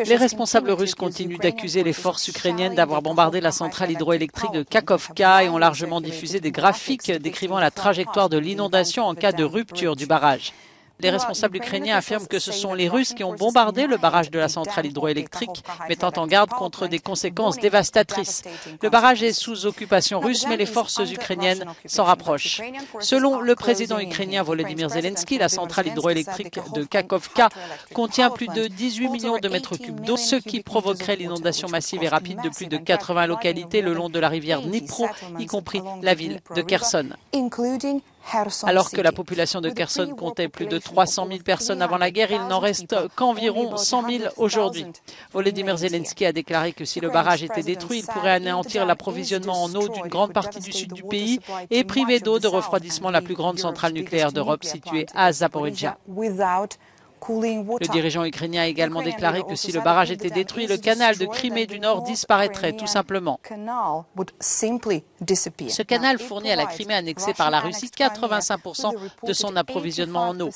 Les responsables russes continuent d'accuser les forces ukrainiennes d'avoir bombardé la centrale hydroélectrique de Kakhovka et ont largement diffusé des graphiques décrivant la trajectoire de l'inondation en cas de rupture du barrage. Les responsables ukrainiens affirment que ce sont les Russes qui ont bombardé le barrage de la centrale hydroélectrique, mettant en garde contre des conséquences dévastatrices. Le barrage est sous occupation russe, mais les forces ukrainiennes s'en rapprochent. Selon le président ukrainien Volodymyr Zelensky, la centrale hydroélectrique de Kakhovka contient plus de 18 millions de mètres cubes d'eau, ce qui provoquerait l'inondation massive et rapide de plus de 80 localités le long de la rivière Dnipro, y compris la ville de Kherson. Alors que la population de Kherson comptait plus de 300 000 personnes avant la guerre, il n'en reste qu'environ 100 000 aujourd'hui. Volodymyr Zelensky a déclaré que si le barrage était détruit, il pourrait anéantir l'approvisionnement en eau d'une grande partie du sud du pays et priver d'eau de refroidissement la plus grande centrale nucléaire d'Europe située à Zaporijjia. Le dirigeant ukrainien a également déclaré que si le barrage était détruit, le canal de Crimée du Nord disparaîtrait tout simplement. Ce canal fournit à la Crimée annexée par la Russie 85% de son approvisionnement en eau.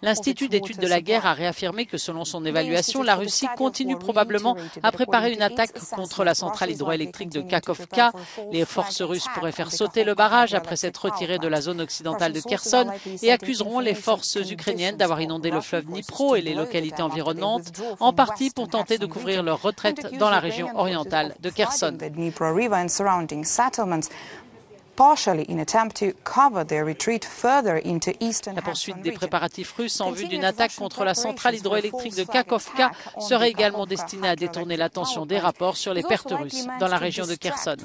L'Institut d'études de la guerre a réaffirmé que selon son évaluation, la Russie continue probablement à préparer une attaque contre la centrale hydroélectrique de Kakhovka. Les forces russes pourraient faire sauter le barrage après s'être retirées de la zone occidentale de Kherson et accuseront les forces ukrainiennes d'avoir inondé le fleuve Dnipro et les localités environnantes, en partie pour tenter de couvrir leur retraite dans la région orientale de Kherson. La poursuite des préparatifs russes en vue d'une attaque contre la centrale hydroélectrique de Kakhovka serait également destinée à détourner l'attention des rapports sur les pertes russes dans la région de Kherson.